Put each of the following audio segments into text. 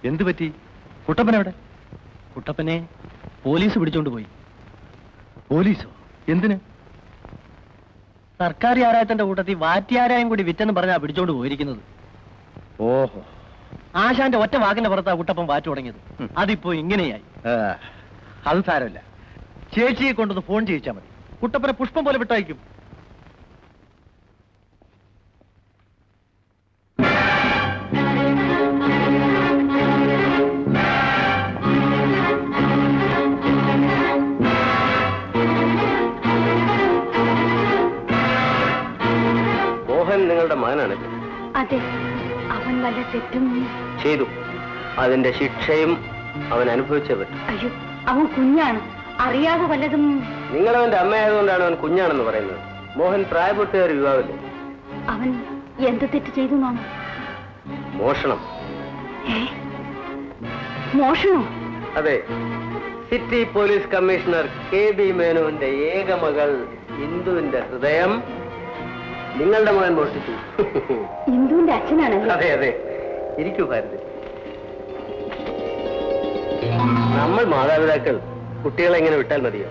എന്തു പറ്റി? കുട്ടപ്പൻ എവിടെ? കുട്ടപ്പനെ പോലീസ് പിടിച്ചോണ്ട് പോയി. പോലീസോ? എന്തിന്? സർക്കാർ ആരായത്തിന്റെ കൂട്ടത്തിൽ വാറ്റിയാരായം കൂടി വിറ്റെന്ന് പറഞ്ഞാ പിടിച്ചോണ്ട് പോയിരിക്കുന്നത്. ഓഹോ, ആശാന്റെ ഒറ്റ വാക്കിന്റെ പുറത്താ കുട്ടപ്പൻ വാറ്റ് തുടങ്ങിയത്. അതിപ്പോ ഇങ്ങനെയായി. അത് സാരമില്ല, ചേച്ചിയെ കൊണ്ടൊന്ന് ഫോൺ ചെയ്യിച്ചാൽ മതി. കുട്ടപ്പനെ പുഷ്പം പോലെ വിട്ടയക്കും. നിങ്ങളുടെ മകനാണ്. അതെ, അവൻ വല്ല തെറ്റും ചെയ്തു. അതിന്റെ ശിക്ഷയും അവൻ അനുഭവിച്ചേ പറ്റും. അയ്യോ, അവൻ കുഞ്ഞാണ്, അറിയാതെ വല്ലതും. നിങ്ങളവന്റെ അമ്മയായതുകൊണ്ടാണ് അവൻ കുഞ്ഞാണെന്ന് പറയുന്നത്. മോഹൻ പ്രായപൂർത്തിയായ ഒരു യുവാവല്ലേ? അവൻ എന്ത് തെറ്റ് ചെയ്തു? മോഷണം. മോഷണോ? അതെ, സിറ്റി പോലീസ് കമ്മീഷണർ KB മേനോന്റെ ഏക മകൾ ഇന്ദുവിന്റെ ഹൃദയം നിങ്ങളുടെ മകൻ മോഷ്ടിച്ചു. ഇന്ദുവിന്റെ അച്ഛനാണല്ലോ? അതെ അതെ. ഇരിക്കൂ ഭാരതി. നമ്മൾ മാതാപിതാക്കൾ കുട്ടികളെ എങ്ങനെ വിട്ടാൽ മതിയോ?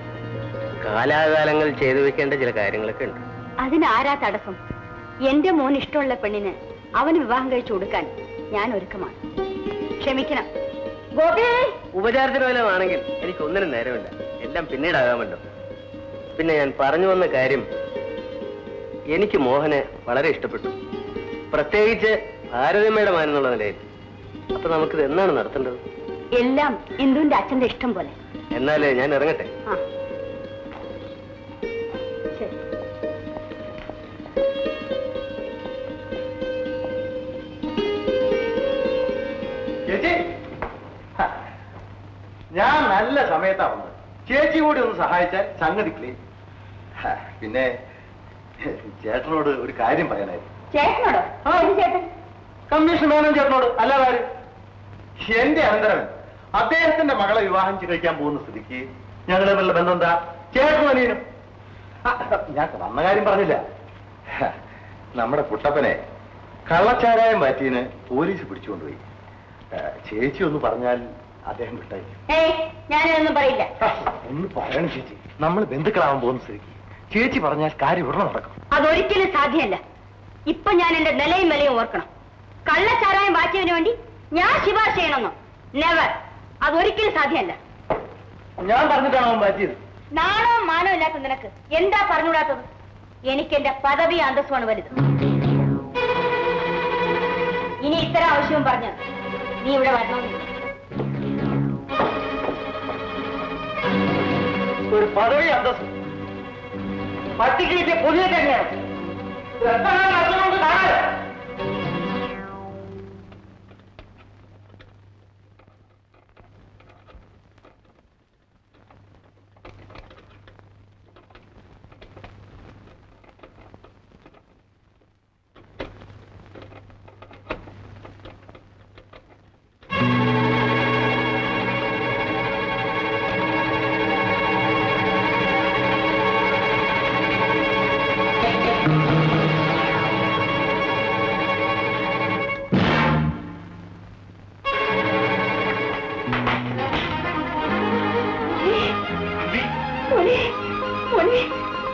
കാലാകാലങ്ങൾ ചെയ്തു വെക്കേണ്ട ചില കാര്യങ്ങളൊക്കെ ഉണ്ട്. അതിനാരാ തടസ്സം? എന്റെ മോൻ ഇഷ്ടമുള്ള പെണ്ണിന് അവന് വിവാഹം കഴിച്ചു കൊടുക്കാൻ ഞാൻ ഒരുക്കമാണ്. ക്ഷമിക്കണം ഗോപി. ഉപചാരത്തിന് വല്ലതുമാണെങ്കിൽ എനിക്കൊന്നിനും നേരമില്ല, എല്ലാം പിന്നീടാകാമല്ലോ. പിന്നെ ഞാൻ പറഞ്ഞു വന്ന കാര്യം, എനിക്ക് മോഹനെ വളരെ ഇഷ്ടപ്പെട്ടു, പ്രത്യേകിച്ച് ഭാരതമ്മയുടെ മകൻ എന്നുള്ള നിലയിൽ. അപ്പൊ നമുക്കിത് എന്നാണ് നടത്തേണ്ടത്? എല്ലാം ഇന്ദുവിന്റെ അച്ഛന്റെ ഇഷ്ടം പോലെ. എന്നാലേ ഞാൻ ഇറങ്ങട്ടെ. ചേച്ചി, ഞാൻ നല്ല സമയത്താ വന്നത്. ചേച്ചി കൂടി ഒന്ന് സഹായിച്ചാൽ സംഗതി ക്ലീൻ. പിന്നെ ചേട്ടനോട് ഒരു കാര്യം പറയാനായിരുന്നു. ചേട്ടനോടോ? ചേട്ടൻ കമ്മീഷൻ മേനോൻ ചേട്ടനോട്. അല്ലാതെ എന്റെ അനന്തരവൻ അദ്ദേഹത്തിന്റെ മകളെ വിവാഹം കഴിക്കാൻ പോകുന്ന സ്ഥിതിക്ക് ഞങ്ങൾ തമ്മിലുള്ള ബന്ധം എന്താ? ചേട്ടനും അനിയനും. ഞാൻ വന്ന കാര്യം പറഞ്ഞില്ല. നമ്മുടെ കുട്ടപ്പനെ കള്ളച്ചാരായം മാറ്റിന് പോലീസ് പിടിച്ചുകൊണ്ടുപോയി. ചേച്ചി ഒന്ന് പറഞ്ഞാൽ അദ്ദേഹം വിട്ടായി. ഞാനൊന്നും പറയില്ല. ഒന്ന് പറയണം ചേച്ചി, നമ്മൾ ബന്ധുക്കളാവാൻ പോകുന്ന സ്ഥിതിക്ക് ചേച്ചി പറഞ്ഞാൽ കാര്യം ഉടനെ നടക്കും. അതൊരിക്കലും സാധ്യമല്ല. ഇപ്പൊ ഞാൻ എന്റെ നിലയും വിലയും ഓർക്കണം. കള്ളച്ചാരായം മാറ്റിയതിനു വേണ്ടി ഞാൻ ശുപാർശ ചെയ്യണമെന്നോ? നെവർ. അതൊരിക്കലും സാധ്യമല്ല. ഞാൻ പറഞ്ഞിട്ടാണ് അവൻ മാറ്റിയത്. നാണോ മാനോ ഇല്ലാത്ത നിനക്ക് എന്താ പറഞ്ഞുകൂടാത്തത്? എനിക്ക് എന്റെ പദവി അന്തസ്സുമാണ് വലുത്. ഇനി ഇത്തരം ആവശ്യവും പറഞ്ഞ് നീ ഇവിടെ വരണമെന്നില്ല. ഒരു പദവി അന്തസ്സും പട്ടിക്ക് കിട്ടിയ പുതിയ തന്നെയാണ്.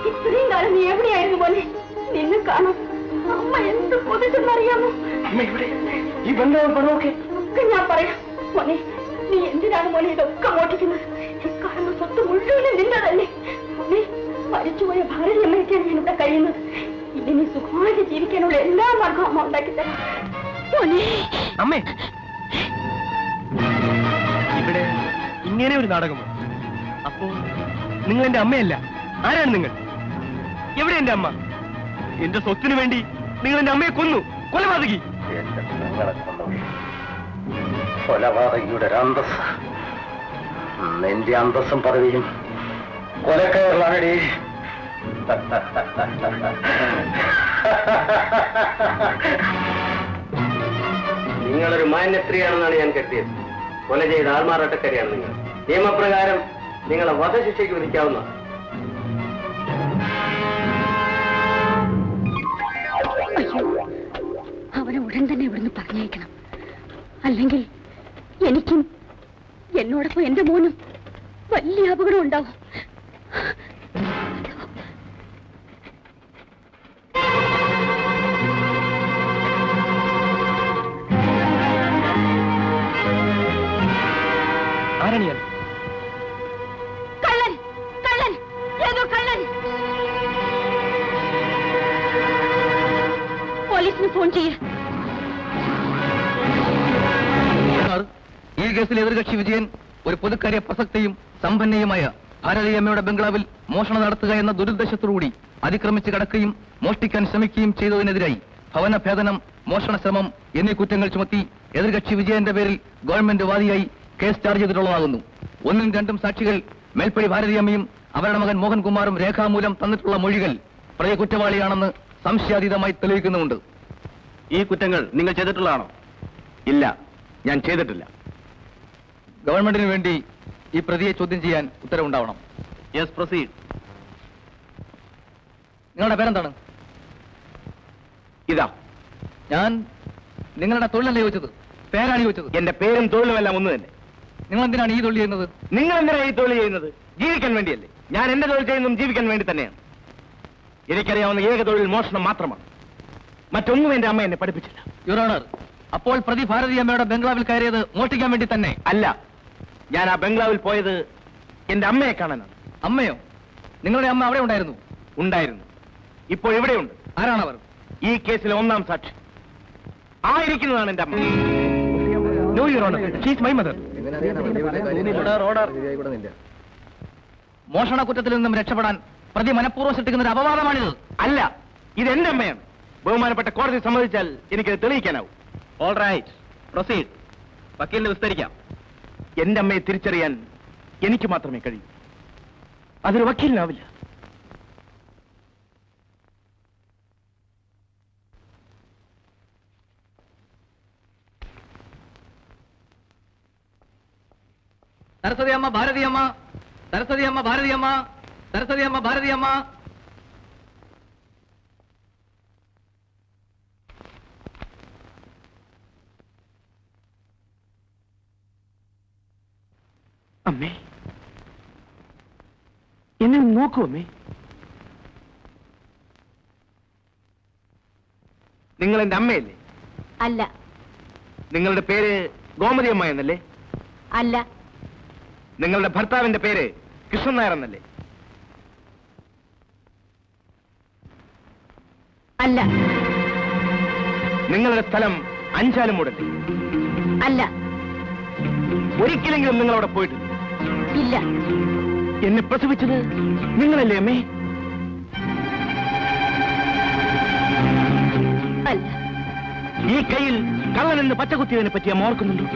ഇത്രയും കാലം നീ എവിടെയായിരുന്നു പോലെ? നിന്നെ കാണാം അമ്മ എന്ത് കൊതിച്ചെന്നറിയാമോ? ഈ ബന്ധവും പണമൊക്കെ ഒക്കെ ഞാൻ പറയാം മോനെ. നീ എന്തിനാണ് മോനെ ഇതൊക്കെ മോട്ടിക്കുന്നത്? ഇക്കാരണം സ്വത്ത് മുഴുവനും നിന്നതല്ലേ മോനെ? മരിച്ചുപോയ ഭാരതീയമ്മയ്ക്കാണ് ഞാൻ ഇവിടെ കഴിയുന്നത്. ഇനി നീ സുഖമായിട്ട് ജീവിക്കാനുള്ള എല്ലാ മാർഗവും അമ്മ ഉണ്ടാക്കി തരാം മോനെ. അമ്മേ, ഇവിടെ ഇങ്ങനെ ഒരു നാടകമോ? അപ്പോ നിങ്ങൾ എന്റെ അമ്മയല്ല. ആരാണ് നിങ്ങൾ? എവിടെ എന്റെ അമ്മ? എന്റെ സ്വത്തിനു വേണ്ടി നിങ്ങൾ എന്റെ അമ്മയെ കൊന്നു. കൊലപാതകി. എന്റെ പെങ്ങളെ കൊന്നവൻ കൊലപാതകിയുടെ അന്തസ്. എന്റെ അന്തസ്സും പദവിയും കൊലക്കയറിലാണടി. നിങ്ങളൊരു മാന്യസ്ത്രീയാണെന്നാണ് ഞാൻ കരുതിയത്. കൊല ചെയ്ത ആൾമാറാട്ടക്കാരിയാണ് നിങ്ങൾ. നിയമപ്രകാരം നിങ്ങളെ വധശിക്ഷയ്ക്ക് വിധിക്കാവുന്ന. അവനെ ഉടൻ തന്നെ ഇവിടുന്ന് പറഞ്ഞയക്കണം. അല്ലെങ്കിൽ എനിക്കും എന്നോടൊപ്പം എന്റെ മോനും വലിയ അപകടം ഉണ്ടാവും. ആരാണിയാൽ? കള്ളൻ, കള്ളൻ, ഏതോ കള്ളൻ. പോലീസിന് ഫോൺ ചെയ്യ. ഈ കേസിൽ എതിർകക്ഷി വിജയൻ ഒരു പൊതുക്കാര്യ പ്രസക്തിയും സമ്പന്നയുമായ ഭാരതീയമ്മയുടെ ബംഗ്ലാവിൽ മോഷണം നടത്തുക എന്ന ദുരുദ്ദേശത്തോടുകൂടി അതിക്രമിച്ച് കടക്കുകയും മോഷ്ടിക്കാൻ ശ്രമിക്കുകയും ചെയ്തതിനെതിരായി ഭവനഭേദനം, മോഷണ ശ്രമം എന്നീ കുറ്റങ്ങൾ ചുമത്തി എതിർകക്ഷി വിജയന്റെ പേരിൽ ഗവൺമെന്റ് വാദിയായി കേസ് ചാർജ് ചെയ്തിട്ടുള്ളതാകുന്നു. 1ഉം 2ഉം സാക്ഷികൾ മേൽപ്പടി ഭാരതീയമ്മയും അവരുടെ മകൻ മോഹൻകുമാറും രേഖാമൂലം തന്നിട്ടുള്ള മൊഴികൾ പ്രതി കുറ്റവാളിയാണെന്ന് സംശയാതീതമായി തെളിയിക്കുന്നുമുണ്ട്. ഈ കുറ്റങ്ങൾ നിങ്ങൾ ചെയ്തിട്ടുള്ളതാണോ? ഇല്ല, ഞാൻ ചെയ്തിട്ടില്ല. ഗവൺമെന്റിന് വേണ്ടി ഈ പ്രതിയെ ചോദ്യം ചെയ്യാൻ ഉത്തരവുണ്ടാവണം. Yes, proceed. നിങ്ങളുടെ പേരെന്താണ്? ഇതാ. ഞാൻ നിങ്ങളുടെ തൊഴിലല്ലേ ചോദിച്ചത്, പേരാണ് ചോദിച്ചത്. എന്റെ പേരും തൊഴിലുമെല്ലാം ഒന്ന് തന്നെ. നിങ്ങൾ എന്തിനാണ് ഈ തൊഴിൽ ചെയ്യുന്നത്? നിങ്ങൾ എന്തിനാണ് ഈ തൊഴിൽ ചെയ്യുന്നത്? ജീവിക്കാൻ വേണ്ടിയല്ലേ. ഞാൻ എന്റെ തൊഴിൽ ചെയ്യുന്നതും ജീവിക്കാൻ വേണ്ടി തന്നെയാണ്. എനിക്കറിയാവുന്ന ഏക തൊഴിൽ മോഷണം മാത്രമാണ്. മറ്റൊന്നും എന്റെ അമ്മ എന്നെ പഠിപ്പിച്ചില്ല. യുവർ ഓണർ, അപ്പോൾ പ്രതി ഭാരതീയമ്മയുടെ ബംഗ്ലാവിൽ കയറിയത് മോഷ്ടിക്കാൻ വേണ്ടി തന്നെ അല്ല. ഞാൻ ആ ബംഗ്ലാവിൽ പോയത് എന്റെ അമ്മയെ കാണാനാണ്. അമ്മയോ? നിങ്ങളുടെ അമ്മ അവിടെ ഉണ്ടായിരുന്നു? ഉണ്ടായിരുന്നു. ഇപ്പോൾ എവിടെയുണ്ട്? ആരാണവർ? ഈ കേസിലെ 1ാം സാക്ഷി ആയിരിക്കുന്നതാണ് എന്റെ അമ്മ. No your honour, she is my mother. മോഷണ കുറ്റത്തിൽ നിന്നും രക്ഷപ്പെടാൻ പ്രതി മനഃപൂർവ്വം സൃഷ്ടിക്കുന്ന ഒരു അപവാദമാണിത്. അല്ല, ഇത് എന്റെ അമ്മയാണ്. ബഹുമാനപ്പെട്ട കോടതി സമ്മതിച്ചാൽ എനിക്കത് തെളിയിക്കാനാവും. All right, proceed. വക്കീലിന് വിസ്തരിക്കാം. എന്റെ അമ്മയെ തിരിച്ചറിയാൻ എനിക്ക് മാത്രമേ കഴിയൂ. അതൊരു വക്കീലിനാവില്ല. സരസ്വതി അമ്മ ഭാരതീയമ്മ, സരസ്വതി അമ്മ ഭാരതീയമ്മ, സരസ്വതി അമ്മ ഭാരതീയമ്മ. അമ്മേ, എന്നെ നോക്കൂ അമ്മേ. നിങ്ങൾ എന്റെ അമ്മയല്ലേ? അല്ല. നിങ്ങളുടെ പേര് ഗോമതി അമ്മ എന്നല്ലേ? അല്ല. നിങ്ങളുടെ ഭർത്താവിന്റെ പേര് കൃഷ്ണൻ നായർ എന്നല്ലേ? അല്ല. നിങ്ങളുടെ സ്ഥലം അഞ്ചാലുമൂടല്ലേ? അല്ല. ഒരിക്കലെങ്കിലും നിങ്ങൾ അവിടെ പോയിട്ടില്ല? ഇല്ല. എന്നെ പ്രസവിച്ചത് നിങ്ങളല്ലേ അമ്മേ? അല്ല. ഈ കയ്യിൽ കള്ളനെന്ന് പച്ചകുത്തിയതിനെ പറ്റി അമ്മ ഓർക്കുന്നുണ്ടോ?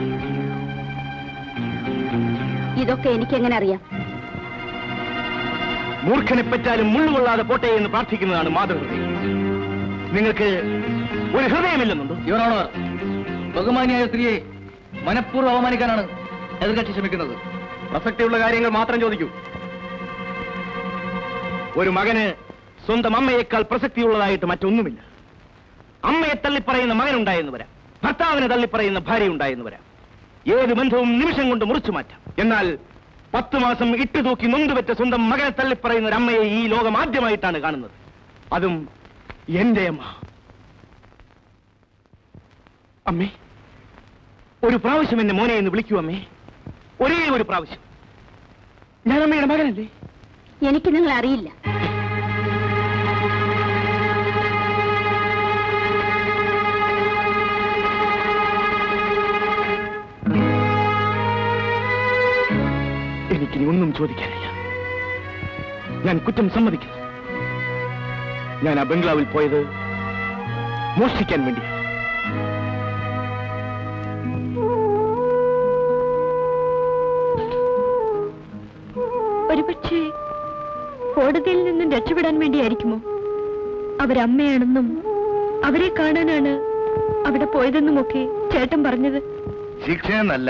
ഇതൊക്കെ എനിക്കെങ്ങനെ അറിയാം? മൂർഖനെ പറ്റാലും മുള്ളുകൊള്ളാതെ പോട്ടെ എന്ന് പ്രാർത്ഥിക്കുന്നതാണ് മാതൃഹൃദയം. നിങ്ങൾക്ക് ഒരു ഹൃദയമില്ലെന്നുണ്ടോ? യുവർ ഓണർ, ബഹുമാനിയായ സ്ത്രീയെ മനഃപൂർവ്വം അവമാനിക്കാനാണ് എതിർകക്ഷി ശ്രമിക്കുന്നത്. പ്രസക്തിയുള്ള കാര്യങ്ങൾ മാത്രം ചോദിക്കൂ. ഒരു മകന് സ്വന്തം അമ്മയേക്കാൾ പ്രസക്തിയുള്ളതായിട്ട് മറ്റൊന്നുമില്ല. അമ്മയെ തള്ളിപ്പറയുന്ന മകനുണ്ടായെന്ന് വരാം, ഭർത്താവിനെ തള്ളിപ്പറയുന്ന ഭാര്യ ഉണ്ടായെന്ന് വരാം. ഏത് ബന്ധവും നിമിഷം കൊണ്ട് മുറിച്ചു മാറ്റാം. എന്നാൽ 10 മാസം ഇട്ടുതൂക്കി നൊന്തുപെറ്റ സ്വന്തം മകനെ തള്ളിപ്പറയുന്ന ഒരു അമ്മയെ ഈ ലോകം ആദ്യമായിട്ടാണ് കാണുന്നത്. അതും എന്റെ അമ്മ. അമ്മേ, ഒരു പ്രാവശ്യം എന്നെ മോനെ എന്ന് വിളിക്കൂ അമ്മേ. ഒരേ ഒരു പ്രാവശ്യം. ഞാൻ അമ്മയുടെ മകനല്ലേ? എനിക്ക് നിങ്ങൾ അറിയില്ല. എനിക്കിനി ഒന്നും ചോദിക്കാനില്ല. ഞാൻ കുറ്റം സമ്മതിക്കുന്നു. ഞാൻ ആ ബംഗ്ലാവിൽ പോയത് മോഷ്ടിക്കാൻ വേണ്ടിയാണ്. ഒരുപക്ഷെ കോടതിയിൽ നിന്നും രക്ഷപ്പെടാൻ വേണ്ടിയായിരിക്കുമോ അവരമ്മയാണെന്നും അവരെ കാണാനാണ് അവിടെ പോയതെന്നുമൊക്കെ ചേട്ടൻ പറഞ്ഞത്? ശിക്ഷയെന്നല്ല,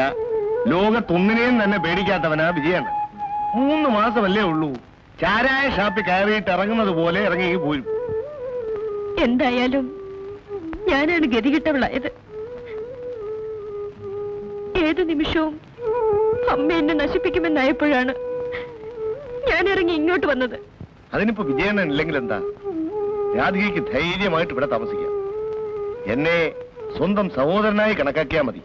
ലോകത്തൊന്നിനെയും തന്നെ പേടിക്കാത്തവനാ വിജയാണ്. 3 മാസമല്ലേ ഉള്ളൂ. ചാരായ ഷാപ്പിൽ കയറിയിട്ട് ഇറങ്ങുന്നത് പോലെ ഇറങ്ങി പോരും. എന്തായാലും ഞാനാണ് ഗതികിട്ടവളായത്. ഏത് നിമിഷവും അമ്മ എന്നെ നശിപ്പിക്കുമെന്നായപ്പോഴാണ് ഞാൻ ഇറങ്ങി ഇങ്ങോട്ട് വന്നത്. അതിനിപ്പോ വിജയണ്ണൻ ഇല്ലെങ്കിൽ എന്താ? രാധികയ്ക്ക് ധൈര്യമായിട്ട് ഇവിടെ താമസിക്കാം. എന്നെ സ്വന്തം സഹോദരനായി കണക്കാക്കിയാ മതി.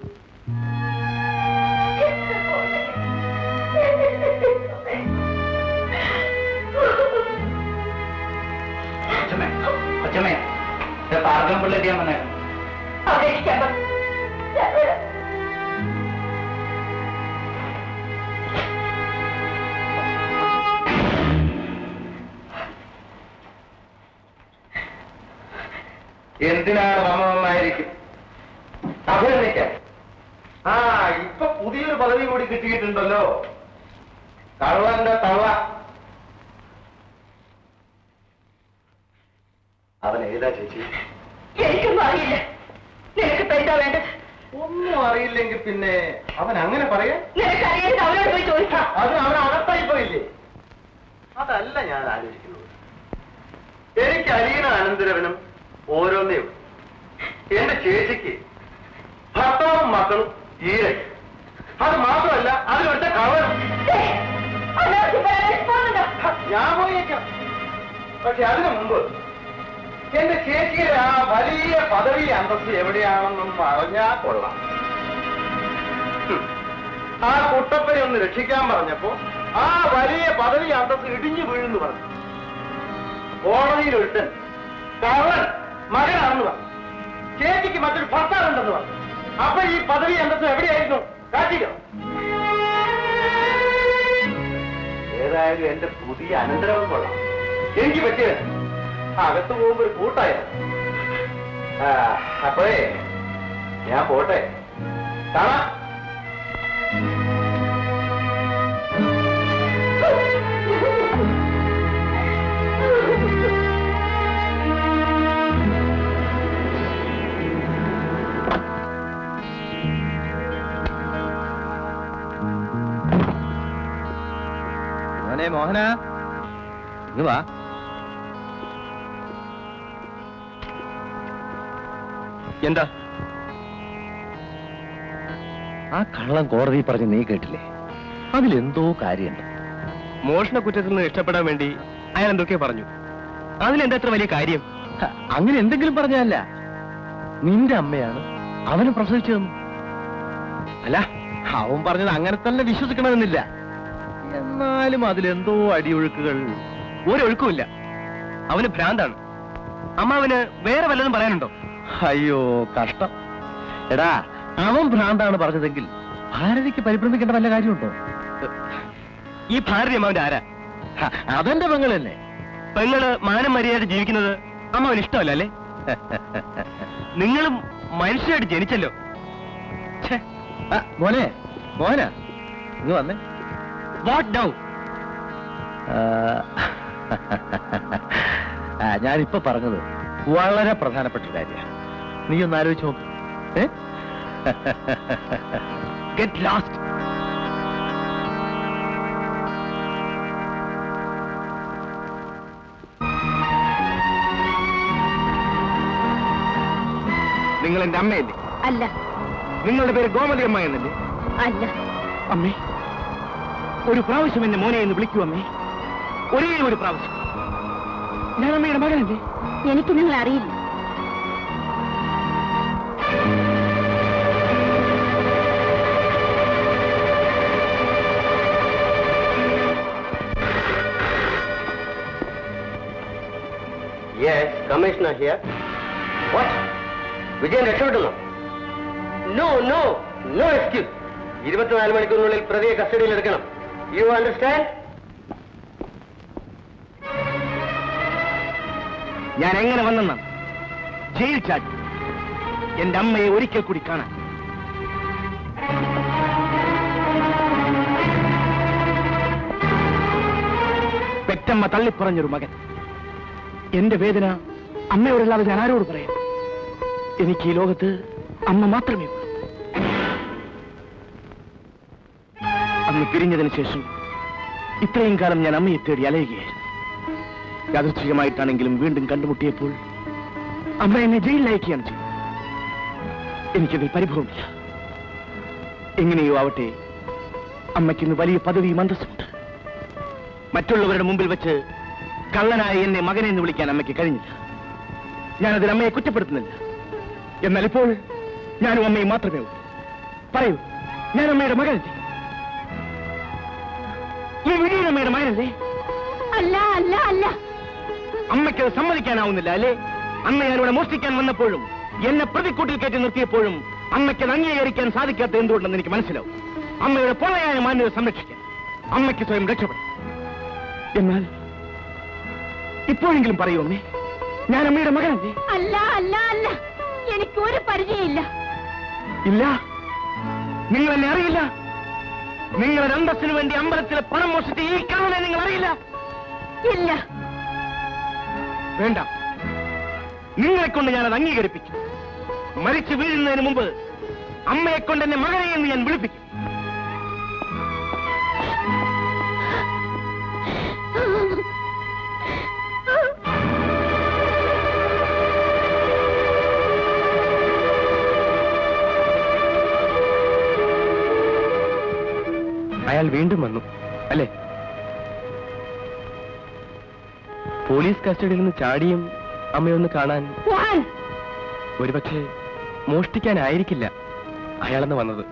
എന്തിനാണ് വന്നതെന്നായിരിക്കും അഭിനന്ദിക്കാൻ. ഇപ്പൊ പുതിയൊരു പദവി കൂടി കിട്ടിയിട്ടുണ്ടല്ലോ, കള്ളന്റെ തള്ള. അവൻ ഏതാ ചേച്ചി? എനിക്കൊന്നും അറിയില്ല. നിനക്ക് എന്താ വേണ്ടത്? ഒന്നും അറിയില്ലെങ്കിൽ പിന്നെ അവൻ അങ്ങനെ പറയാ? നിനക്കറിയാൻ അവനോട് പോയി ചോദിക്കാം. അത് അവൻ അകത്തായി പോയില്ലേ? അതല്ല ഞാൻ ആലോചിക്കുന്നത്. എനിക്ക് അലീന അനന്തരവനും ഓരോന്നേ ഉള്ളൂ. എന്റെ ചേച്ചിക്ക് ഭർത്താവും മക്കളും ഈരെ. അത് മാത്രമല്ല അതിലൊറ്റ കവറും. ഞാൻ പോയേക്കാം. പക്ഷെ അതിനു മുമ്പ് എന്റെ ചേച്ചിയുടെ ആ വലിയ പദവി അന്തസ്സ് എവിടെയാണെന്നൊന്നും അറിഞ്ഞാൽ കൊള്ളാം. ആ കുട്ടപ്പനെ ഒന്ന് രക്ഷിക്കാൻ പറഞ്ഞപ്പോ ആ വലിയ പദവി അന്തസ്സ് ഇടിഞ്ഞു വീഴുന്നു പറഞ്ഞു. കോടതിയിൽ ഒരുത്തൻ കള്ളൻ മകനാണെന്ന് പറഞ്ഞു. ചേച്ചിക്ക് മറ്റൊരു ഭർത്താവുണ്ടെന്ന് പറഞ്ഞു. അപ്പൊ ഈ പദവി അന്തസ്സ് എവിടെയായിരുന്നു? കാട്ടിക്കോ. ഏതായാലും എന്റെ പുതിയ അനന്തരവും കൊള്ളാം. എനിക്ക് പറ്റിയത് അകത്ത് പോകുമ്പോ ഒരു കൂട്ടായ. അപ്പോഴേ ഞാൻ പോട്ടെ, കാണാം. മോഹന, ഇങ്ങ് വാ. എന്താ? ആ കള്ളം കോടതി പറഞ്ഞ് നീ കേട്ടില്ലേ? അതിലെന്തോ കാര്യമുണ്ട്. മോഷണ കുറ്റത്തിൽ നിന്ന് രക്ഷപ്പെടാൻ വേണ്ടി അയാൾ എന്തൊക്കെയോ പറഞ്ഞു. അതിലെന്താ അത്ര വലിയ കാര്യം? അങ്ങനെ എന്തെങ്കിലും പറഞ്ഞല്ല. നിന്റെ അമ്മയാണ് അവനെ പ്രസവിച്ചതെന്ന്. അല്ല, അവൻ പറഞ്ഞത് അങ്ങനെ തന്നെ വിശ്വസിക്കണമെന്നില്ല. എന്നാലും അതിലെന്തോ അടിയൊഴുക്കുകൾ. ഒരൊഴുക്കുമില്ല. അവന് ഭ്രാന്താണ്. അമ്മാവന് വേറെ വല്ലതും പറയാനുണ്ടോ? അയ്യോ കഷ്ടം. എടാ, അവൻ ഭ്രാന്താണ് പറഞ്ഞതെങ്കിൽ ഭാരതിക്ക് പരിഭ്രമിക്കേണ്ട വല്ല കാര്യമുണ്ടോ? ഈ ഭാരതി അമ്മാവന്റെ ആരാ? അതെന്റെ പെങ്ങൾ തന്നെ. പെങ്ങള് മാനം മര്യാദ ജീവിക്കുന്നത് അമ്മാവന് ഇഷ്ടമല്ല അല്ലേ? നിങ്ങളും മനുഷ്യരായിട്ട് ജനിച്ചല്ലോ. മോനെ, മോന ഇങ്ങ് വന്നേ. വാട്ട് ഡൗ? ഞാനിപ്പോ പറഞ്ഞത് വളരെ പ്രധാനപ്പെട്ട കാര്യമാണ്. നീ ഒന്ന് ആലോചിച്ച് നോക്ക്. Get last. നിങ്ങൾ എന്റെ അമ്മയല്ലേ? അല്ല. നിങ്ങളുടെ പേര് ഗോമതി അമ്മ എന്നല്ലേ? അല്ല. അമ്മേ, ഒരു പ്രാവശ്യം എന്നെ മോനെ എന്ന് വിളിക്കൂ അമ്മേ. ഒരേ ഒരു പ്രാവശ്യം. ഞാൻ അമ്മയുടെ മകനല്ലേ? എനിക്ക് നിങ്ങൾ അറിയില്ല. Yes, Commissioner here. What? Vijayan രക്ഷപ്പെട്ടുന്നു? No, no, no excuse. 24 മണിക്കൂറിനുള്ളിൽ പ്രതിയെ കസ്റ്റഡിയിൽ എടുക്കണം. You understand? ഞാൻ എങ്ങനെ വന്നെന്നാണ്? ജയിൽ ചാടി എന്റെ അമ്മയെ ഒരിക്കൽ കൂടി കാണാൻ. പെറ്റമ്മ തള്ളിപ്പറഞ്ഞൊരു മകൻ. എന്റെ വേദന അമ്മയോടല്ലാതെ ഞാൻ ആരോട് പറയാം? എനിക്ക് ഈ ലോകത്ത് അമ്മ മാത്രമേ ഉള്ളൂ. അന്ന് പിരിഞ്ഞതിന് ശേഷം ഇത്രയും കാലം ഞാൻ അമ്മയെ തേടി അലയുകയായിരുന്നു. യാദൃച്ഛികമായിട്ടാണെങ്കിലും വീണ്ടും കണ്ടുമുട്ടിയപ്പോൾ അമ്മ എന്നെ ജയിലിൽ അയക്കുകയാണ് ചെയ്തത്. എനിക്കതിൽ പരിഭവമില്ല. എങ്ങനെയോ ആവട്ടെ, അമ്മയ്ക്കിന്ന് വലിയ പദവിയും അന്തസ്സുണ്ട്. മറ്റുള്ളവരുടെ മുമ്പിൽ വെച്ച് കള്ളനായ എന്നെ മകനെ എന്ന് വിളിക്കാൻ അമ്മയ്ക്ക് കഴിഞ്ഞില്ല. ഞാനതിൽ അമ്മയെ കുറ്റപ്പെടുത്തുന്നില്ല. എന്നാൽ ഇപ്പോൾ ഞാനും അമ്മയും മാത്രമേ ഉള്ളൂ. പറയൂ, ഞാൻ അമ്മയുടെ മകനല്ലേ? ഈ വിജയനമ്മയുടെ മകനല്ലേ? അല്ല അല്ല അല്ല. അമ്മയ്ക്കത് സമ്മതിക്കാനാവുന്നില്ല അല്ലേ? അമ്മ ഞാനിവിടെ മോഷ്ടിക്കാൻ വന്നപ്പോഴും എന്നെ പ്രതിക്കൂട്ടിൽ കയറ്റി നിർത്തിയപ്പോഴും അമ്മയ്ക്കത് അംഗീകരിക്കാൻ സാധിക്കാത്ത എന്തുകൊണ്ടെന്ന് എനിക്ക് മനസ്സിലാവും. അമ്മയുടെ പൊള്ളയായ മാന്യത സംരക്ഷിക്കാൻ അമ്മയ്ക്ക് സ്വയം രക്ഷപ്പെടും. എന്നാൽ ഇപ്പോഴെങ്കിലും പറയൂ അമ്മേ, ഞാൻ അമ്മയുടെ മകനല്ലേ? അല്ല അല്ല അല്ല, എനിക്കൊരു പരിചയമില്ല. ഇല്ല, നിങ്ങൾ എന്നെ അറിയില്ല. നിങ്ങളുടെ അന്തസ്സിന് വേണ്ടി അമ്പലത്തിലെ പണം മോഷിച്ച് ഈ കാണുന്നത് നിങ്ങൾ അറിയില്ല. ഇല്ല. വേണ്ട, നിങ്ങളെ കൊണ്ട് ഞാനത് അംഗീകരിപ്പിക്കും. മരിച്ചു വീഴുന്നതിന് മുമ്പ് അമ്മയെ കൊണ്ട് എന്നെ മകനെ എന്ന് ഞാൻ വിളിപ്പിക്കും. അയാൾ വീണ്ടും വന്നു അല്ലേ? പോലീസ് കസ്റ്റഡിയിൽ നിന്ന് ചാടിയും അമ്മയൊന്ന് കാണാൻ ഒരുപക്ഷെ മോഷ്ടിക്കാനായിരിക്കില്ല അയാളെന്ന് വന്നത്.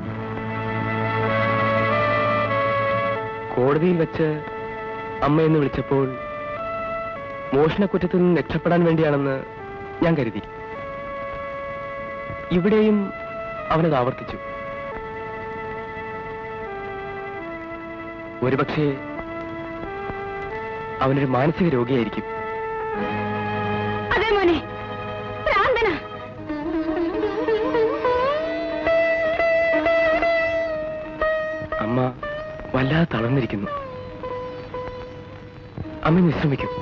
കോടതിയിൽ വെച്ച് അമ്മയെന്ന് വിളിച്ചപ്പോൾ മോഷണക്കുറ്റത്തിൽ നിന്ന് രക്ഷപ്പെടാൻ വേണ്ടിയാണെന്ന് ഞാൻ കരുതി. ഇവിടെയും അവനത് ആവർത്തിച്ചു. ഒരുപക്ഷെ അവനൊരു മാനസിക രോഗിയായിരിക്കും. അതെ മോനെ, ഭ്രാന്തനാ. അമ്മ വല്ലാതെ തളർന്നിരിക്കുന്നു. അമ്മ വിശ്രമിക്കും.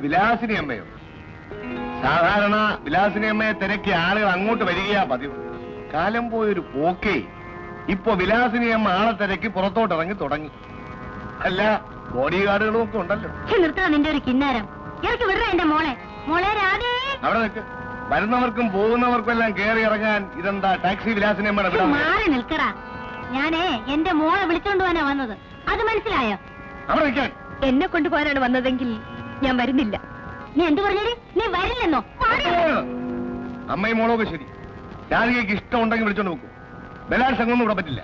വിലാസിനി അമ്മയോ? സാധാരണ വിലാസിനി അമ്മയെ തിരക്കി ആളുകൾ അങ്ങോട്ട് വരികയാ പതിവ്. കാലം പോയൊരു പോക്കേ. ഇപ്പൊ വിലാസിനി അമ്മ ആളെ തിരക്കി പുറത്തോട്ടിറങ്ങി തുടങ്ങി. അല്ല, ബോഡി ഗാർഡുകളും ഒക്കെ ഉണ്ടല്ലോ. നിർത്തണം നിന്റെ ഒരു കിന്നാരം. ഇറക്കി വിടറ എന്റെ മോളെ. മോളെ രാധേ. അവിടെ നിൽക്ക്. വരുന്നവർക്കും പോകുന്നവർക്കും എല്ലാം കയറി ഇറങ്ങാൻ ഇതെന്താ ടാക്സി വിലാസിനി അമ്മയുടെ വിടാ? മാറി നിൽക്കടാ. ഞാനേ എന്റെ മോളെ വിളിച്ചോണ്ട് പോകാനാ വന്നത്. അത് മനസ്സിലായോ? അവിടെ നിൽക്കാൻ. എന്നെ കൊണ്ടുപോകാനാണ് വന്നതെങ്കിൽ ഞാൻ വരുന്നില്ല. നീ എന്ത് പറഞ്ഞേ? നീ വരില്ലെന്നോ? അമ്മയും മോളൊക്കെ ശരി. രാധികയ്ക്ക് ഇഷ്ടമുണ്ടെങ്കിൽ വിളിച്ചോണ്ട് നോക്കൂ. ബലാത്സംഗമൊന്നും ഇവിടെ പറ്റില്ല.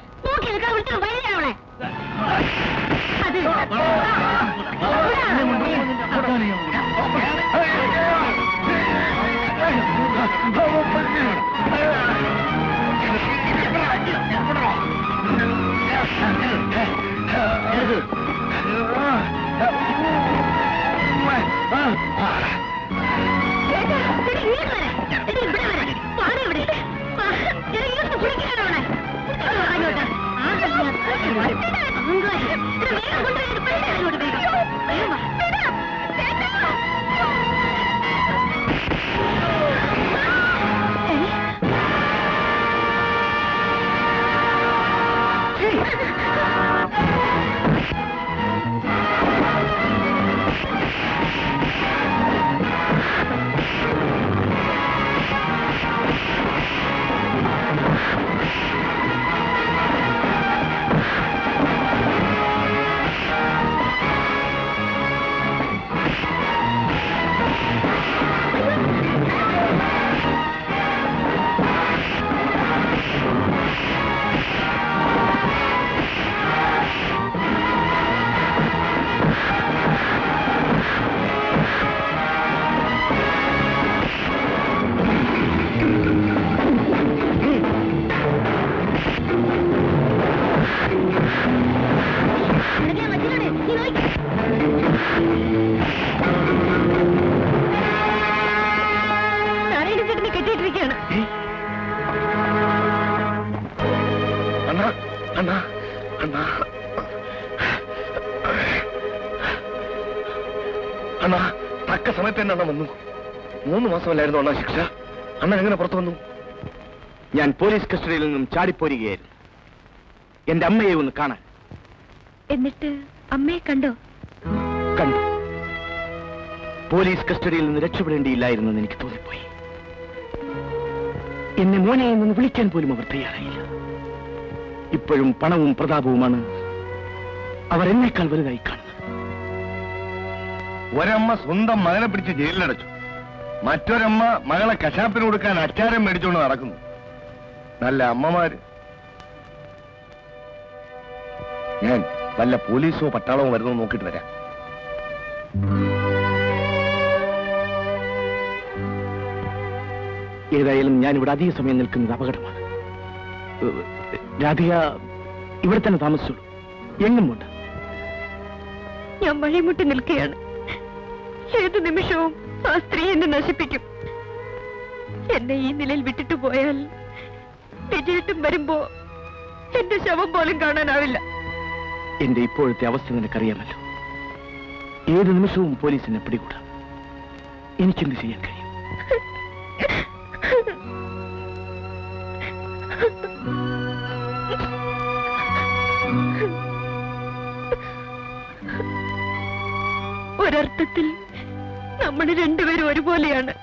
അങ്ങോട്ട് അണ്ണാ തക്ക സമയത്ത് തന്നെ അണ്ണ വന്നു. 3 മാസമല്ലായിരുന്നു അണ്ണാ ശിക്ഷ. അണ്ണൻ എങ്ങനെ പുറത്തു വന്നു? ഞാൻ പോലീസ് കസ്റ്റഡിയിൽ നിന്നും ചാടിപ്പോരുകയായിരുന്നു എന്റെ അമ്മയെ ഒന്ന് കാണാൻ. എന്നിട്ട് അമ്മയെ കണ്ടോ? കണ്ടു. പോലീസ് കസ്റ്റഡിയിൽ നിന്ന് രക്ഷപ്പെടേണ്ടിയില്ലായിരുന്നു എന്ന് എനിക്ക് തോന്നിപ്പോയി. എന്നെ മോനെ നിന്ന് വിളിക്കാൻ പോലും അവർ തയ്യാറായില്ല. ഇപ്പോഴും പണവും പ്രതാപവുമാണ് അവർ എന്നേക്കാൾ വലുതായി കാണുന്നത്. ഒരമ്മ സ്വന്തം മകനെ പിടിച്ച് ജയിലിലടച്ചു. മറ്റൊരമ്മ മകളെ കശാപ്പിന് കൊടുക്കാൻ അച്ചാരം മേടിച്ചുകൊണ്ട് നടക്കുന്നു. നല്ല അമ്മമാര്. ഞാൻ വല്ല പോലീസോ പട്ടാളമോ വരുന്നോ നോക്കിയിട്ട് വരാം. ഏതായാലും ഞാനിവിടെ അധിക സമയം നിൽക്കുന്നത് അപകടമാണ്. രാധിക ഇവിടെ തന്നെ താമസിച്ചോളൂ, എങ്ങും പോണ്ട. ഞാൻ വഴിമുട്ടി നിൽക്കുകയാണ്. ഏത് നിമിഷവും ആ സ്ത്രീ എന്നെ നശിപ്പിക്കും. എന്നെ ഈ നിലയിൽ വിട്ടിട്ട് പോയാൽ വിജയിട്ടും വരുമ്പോ എന്റെ ശവം പോലും കാണാനാവില്ല. എന്റെ ഇപ്പോഴത്തെ അവസ്ഥ നിനക്കറിയാമല്ലോ. ഏത് നിമിഷവും പോലീസിനെ പിടികൂടാം. എനിക്കെന്ത് ചെയ്യാൻ കഴിയും? ഒരർത്ഥത്തിൽ നമ്മൾ രണ്ടുപേരും ഒരുപോലെയാണ്.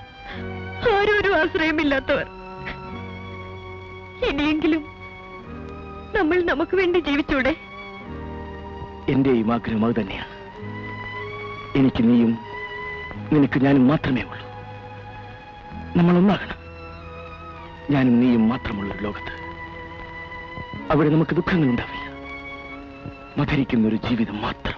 ആരും ഒരു ആശ്രയമില്ലാത്തവർ. ഇനിയെങ്കിലും നമ്മൾ നമുക്ക് വേണ്ടി ജീവിച്ചൂടെ? എന്റെയും ആഗ്രഹം അത് തന്നെയാണ്. എനിക്ക് നീയും നിനക്ക് ഞാനും മാത്രമേ ഉള്ളൂ. നമ്മൾ ഒന്നാകണം. ഞാനും നീയും മാത്രമുള്ള ഒരു ലോകത്ത്. അവിടെ നമുക്ക് ദുഃഖങ്ങൾ ഉണ്ടാവില്ല. മധുരിക്കുന്നൊരു ജീവിതം മാത്രം.